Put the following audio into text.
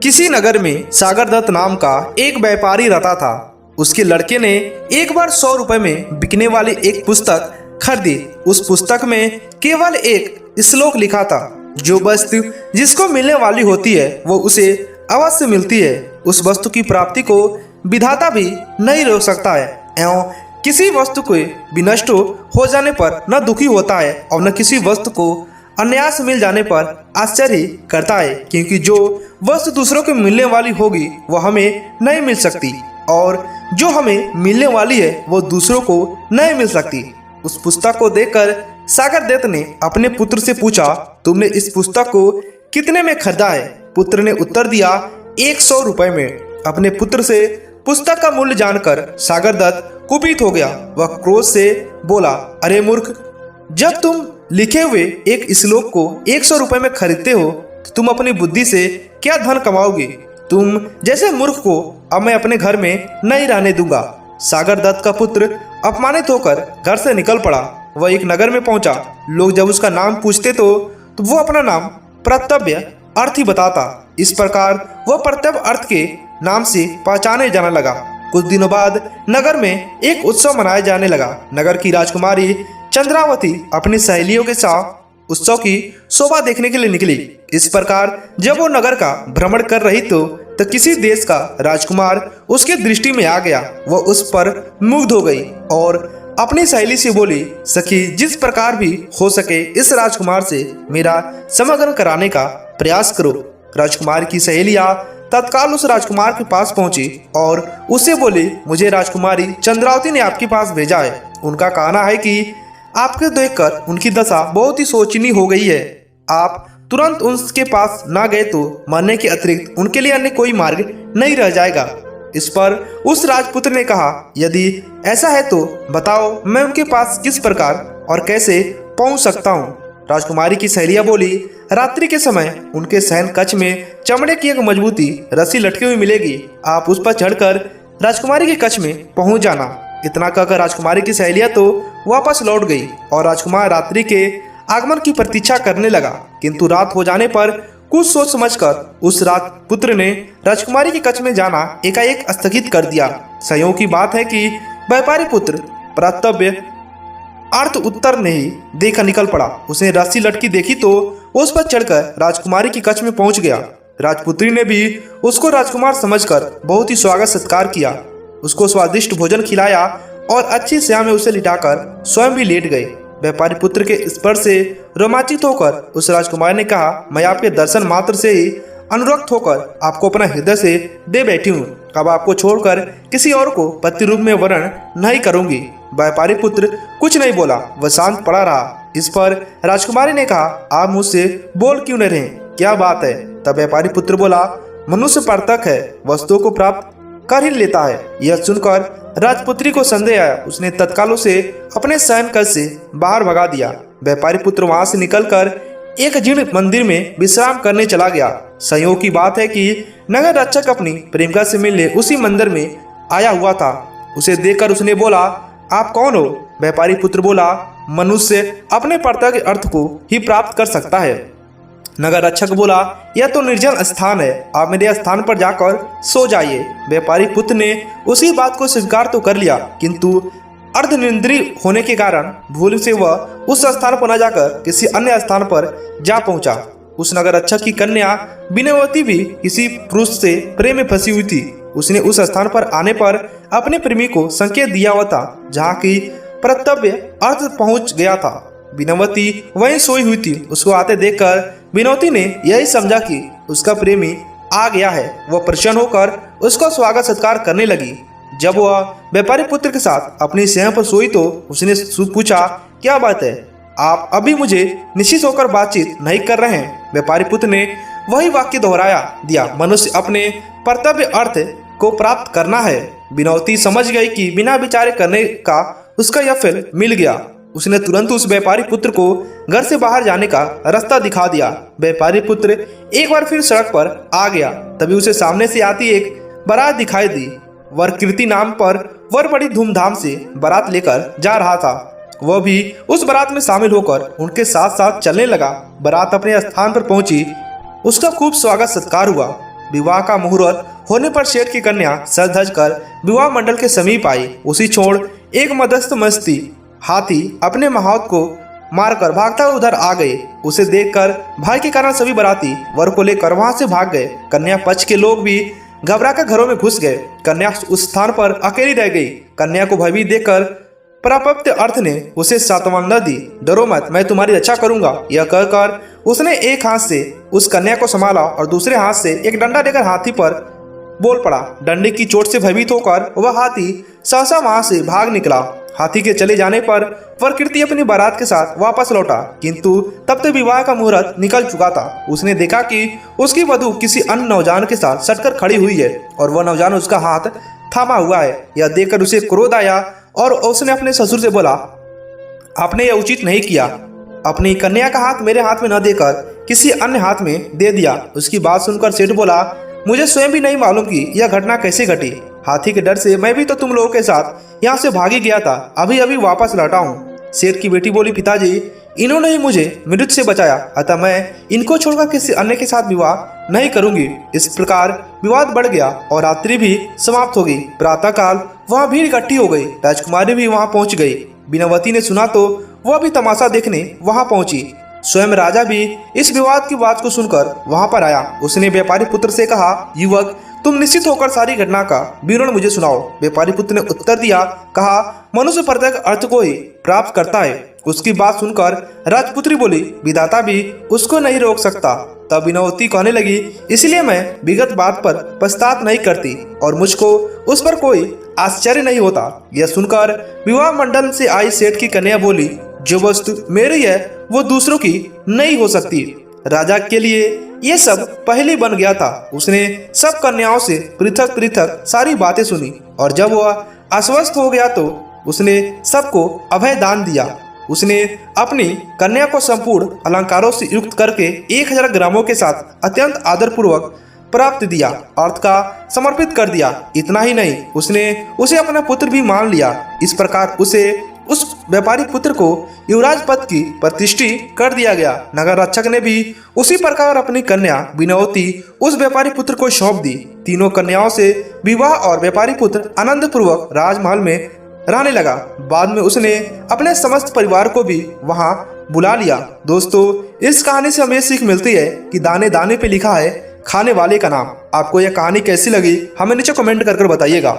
किसी नगर में सागर दत्त नाम का एक व्यापारी रहता था। उसके लड़के ने एक बार 100 रुपए में बिकने वाली एक पुस्तक खरीदी। उस पुस्तक में केवल एक श्लोक लिखा था, जो वस्तु जिसको मिलने वाली होती है वो उसे अवश्य मिलती है। उस वस्तु की प्राप्ति को विधाता भी नहीं रोक सकता है एवं किसी वस्तु के विनष्ट हो जाने पर न दुखी होता है और न किसी वस्तु को अनायास मिल जाने पर आश्चर्य करता है, क्योंकि जो वस्तु दूसरों को मिलने वाली होगी वह हमें नहीं मिल सकती और जो हमें मिलने वाली है वो दूसरों को नहीं मिल सकती। उस पुस्तक को देखकर सागर दत्त ने अपने पुत्र से पूछा, तुमने इस पुस्तक को कितने में खरीदा है? पुत्र ने उत्तर दिया, 100 रुपए में। अपने पुत्र से पुस्तक का मूल्य जानकर सागर दत्त कुपित हो गया। वह क्रोध से बोला, अरे मूर्ख, जब तुम लिखे हुए एक श्लोक को 100 रुपए में खरीदते हो तो तुम अपनी बुद्धि से क्या धन कमाओगे? तुम जैसे मूर्ख को अब मैं अपने घर में नहीं रहने दूंगा। सागर दत्त का पुत्र अपमानित होकर घर से निकल पड़ा। वह एक नगर में पहुंचा। लोग जब उसका नाम पूछते तो वो अपना नाम प्रत्यव्य अर्थ ही बताता। इस प्रकार वह प्रत्यव्य अर्थ के नाम से पहचाने जाने लगा। कुछ दिनों बाद नगर में एक उत्सव मनाया जाने लगा। नगर की राजकुमारी चंद्रावती अपनी सहेलियों के साथ उत्सव की शोभा देखने के लिए निकली। इस प्रकार जब वो नगर का भ्रमण कर रही तो किसी देश का राजकुमार उसके दृष्टि में आ गया। वह उस पर मुग्ध हो गई और अपनी सहेली से बोली, सखी, जिस प्रकार भी हो सके इस राजकुमार से मेरा समागम कराने का प्रयास करो। राजकुमार की सहेलियां तत्काल उस राजकुमार के पास पहुंची और उससे बोली, मुझे राजकुमारी चंद्रावती ने आपके पास भेजा है। उनका कहना है कि आपके देखकर उनकी दशा बहुत ही शोचनीय हो गई है। आप तुरंत उनके पास ना गए तो मरने के अतिरिक्त उनके लिए अन्य कोई मार्ग नहीं रह जाएगा। इस पर उस राजपुत्र ने कहा, यदि ऐसा है तो बताओ, मैं उनके पास किस प्रकार और कैसे पहुंच सकता हूं? राजकुमारी की सहेलियां बोली, रात्रि के समय उनके शयन कक्ष में चमड़े की एक मजबूती रस्सी लटकी हुई मिलेगी। आप उस पर चढ़कर राजकुमारी के कक्ष में पहुंच जाना। इतना कहकर राजकुमारी की सहेलियां तो वापस लौट गई और राजकुमार रात्रि के आगमन की प्रतीक्षा करने लगा। किंतु रात हो जाने पर कुछ सोच समझकर उस राजपुत्र ने राजकुमारी के कक्ष में जाना एकाएक स्थगित कर दिया। संयोग की बात है कि व्यापारी पुत्र प्रत्यव्य अर्थ उत्तर नहीं देखा निकल पड़ा। उसने रस्सी लटकी देखी तो उस पर चढ़कर राजकुमारी के कक्ष में पहुंच गया। राजपुत्री ने भी उसको राजकुमार समझकर बहुत ही स्वागत सत्कार किया। उसको स्वादिष्ट भोजन खिलाया और अच्छी स्याह में उसे लिटाकर स्वयं भी लेट गए। व्यापारी पुत्र के स्पर्श से रोमांचित होकर उस राजकुमार ने कहा, मैं आपके दर्शन मात्र से ही अनुरक्त होकर आपको अपना हृदय से दे बैठी हूँ। अब आपको छोड़कर किसी और को पति रूप में वर्ण नहीं करूंगी। व्यापारी पुत्र कुछ नहीं बोला, वह शांत पड़ा रहा। इस पर राजकुमारी ने कहा, आप मुझसे बोल क्यों नहीं रहे? क्या बात है? तब व्यापारी पुत्र बोला, मनुष्य परतक है, वस्तुओं को प्राप्त कर ही लेता है। यह सुनकर राजपुत्री को संदेह आया। उसने तत्काल उसे अपने शयन कक्ष से बाहर भगा दिया। व्यापारी पुत्र वहां से निकलकर एक जीर्ण मंदिर में विश्राम करने चला गया। संयोग की बात है कि नगर रक्षक अपनी प्रेमिका से मिलने उसी मंदिर में आया हुआ था। उसे देखकर उसने बोला, आप कौन हो? व्यापारी पुत्र बोला, मनुष्य अपने परतक के अर्थ को ही प्राप्त कर सकता है। नगर रक्षक बोला, यह तो निर्जन स्थान है, आप मेरे स्थान पर जाकर सो जाइए। व्यापारी पुत्र ने उसी बात को स्वीकार तो कर लिया, किंतु अर्धनिंद्रिय होने के कारण भूल से वह उस स्थान पर न जाकर किसी अन्य स्थान पर जा पहुंचा। उस नगर रक्षक की कन्या बिनवती भी किसी पुरुष से प्रेम में फंसी हुई थी। उसने उस स्थान पर आने पर अपने प्रेमी को संकेत दिया हुआ था, जहाँ की प्रत्यव्य अर्थ पहुंच गया था। बिनवती वहीं सोई हुई थी। उसको आते देखकर बिनवती ने यही समझा कि उसका प्रेमी आ गया है। वह प्रसन्न होकर उसका स्वागत सत्कार करने लगी। जब वह व्यापारी पुत्र के साथ अपनी सेना पर सोई तो उसने पूछा, क्या बात है? आप अभी मुझे निश्चित होकर बातचीत नहीं कर रहे हैं? व्यापारी पुत्र ने वही वाक्य दोहराया दिया, मनुष्य अपने कर्तव्य अर्थ को प्राप्त करना है। बिनवती समझ गई कि बिना विचार करने का उसका यह फल मिल गया। उसने तुरंत उस व्यापारी पुत्र को घर से बाहर जाने का रास्ता दिखा दिया। व्यापारी पुत्र एक बार फिर सड़क पर आ गया। तभी उसे सामने से आती एक बारात दिखाई दी। वरकीर्ति नाम पर वर बड़ी धूमधाम से बारात लेकर जा रहा था। वह भी उस बारात में शामिल होकर उनके साथ साथ चलने लगा। बारात अपने स्थान पर पहुंची। उसका खूब स्वागत सत्कार हुआ। विवाह का मुहूर्त होने पर सेठ की कन्या सज धज कर विवाह मंडल के समीप आई। उसी छोड़ एक मदस्त मस्ती हाथी अपने महावत को मारकर भागता हुआ उधर आ गए। उसे देखकर भय के कारण सभी बाराती वर को लेकर वहां से भाग गए। कन्या पक्ष के लोग भी घबरा कर घरों में घुस गए। कन्या उस स्थान पर अकेली रह गई। कन्या को भयभीत देखकर प्राप्त अर्थ ने उसे सांत्वना दी। डरो मत, मैं तुम्हारी रक्षा करूंगा। यह कहकर उसने एक हाथ से उस कन्या को संभाला और दूसरे हाथ से एक डंडा लेकर हाथी पर बोल पड़ा। डंडे की चोट से भयभीत होकर वह हाथी सहसा वहां से भाग निकला। हाथी के चले जाने पर प्रकृति अपनी बारात के साथ वापस लौटा, किंतु तब तक विवाह का मुहूर्त निकल चुका था। उसने देखा कि उसकी वधू किसी अन्य नौजवान के साथ सटकर खड़ी हुई है और वह नौजवान उसका हाथ थामा हुआ है। यह देखकर उसे क्रोध आया और उसने अपने ससुर से बोला, आपने यह उचित नहीं किया। अपनी कन्या का हाथ मेरे हाथ में न देकर किसी अन्य हाथ में दे दिया। उसकी बात सुनकर सेठ बोला, मुझे स्वयं भी नहीं मालूम कि यह घटना कैसे घटी। हाथी के डर से मैं भी तो तुम लोगों के साथ यहाँ से भागी गया था, अभी अभी वापस लौटा हूँ। सेठ की बेटी बोली, पिताजी, इन्होंने ही मुझे मृत्यु से बचाया, अतः मैं इनको छोड़कर किसी अन्य के साथ विवाह नहीं करूंगी। इस प्रकार विवाद बढ़ गया और रात्रि भी समाप्त हो गई। प्रातःकाल वहाँ भीड़ इकट्ठी हो गई। राजकुमारी भी वहाँ पहुँच गई। बीनावती ने सुना तो वह भी तमाशा देखने वहाँ पहुंची। स्वयं राजा भी इस विवाद की बात को सुनकर वहां पर आया। उसने व्यापारी पुत्र से कहा, युवक, तुम निश्चित होकर सारी घटना का विवरण मुझे सुनाओ। व्यापारी पुत्र ने उत्तर दिया, कहा, मनुष्य प्रत्येक अर्थ को ही प्राप्त करता है। उसकी बात सुनकर राजपुत्री बोली, विधाता भी उसको नहीं रोक सकता। तब बीनावती कहने लगी, इसलिए मैं विगत बात पर पछतात नहीं करती और मुझको उस पर कोई आश्चर्य नहीं होता। यह सुनकर विवाह मंडल से आई सेठ की कन्या बोली, जो वस्तु मेरी है वो दूसरों की नहीं हो सकती। राजा के लिए ये सब पहले बन गया था। उसने सब कन्याओं से पृथक पृथक सारी बातें सुनी और जब वह आश्वस्त हो गया तो उसने सबको अभय दान दिया। उसने अपनी कन्या को संपूर्ण अलंकारों से युक्त करके 1000 ग्रामों के साथ अत्यंत आदरपूर्वक प्राप्त दिया, अर्थ का समर्पित कर दिया। इतना ही नहीं, उसने उसे अपना पुत्र भी मान लिया। इस प्रकार उस व्यापारी पुत्र को युवराज पद की प्रतिष्ठि कर दिया गया। नगर रक्षक ने भी उसी प्रकार अपनी कन्या बीनावती उस व्यापारी पुत्र को सौंप दी। तीनों कन्याओं से विवाह और व्यापारी पुत्र आनंद पूर्वक राजमहल में रहने लगा। बाद में उसने अपने समस्त परिवार को भी वहां बुला लिया। दोस्तों, इस कहानी से हमें सीख मिलती है कि दाने दाने पे लिखा है खाने वाले का नाम। आपको यह कहानी कैसी लगी हमें नीचे कमेंट कर बताइएगा।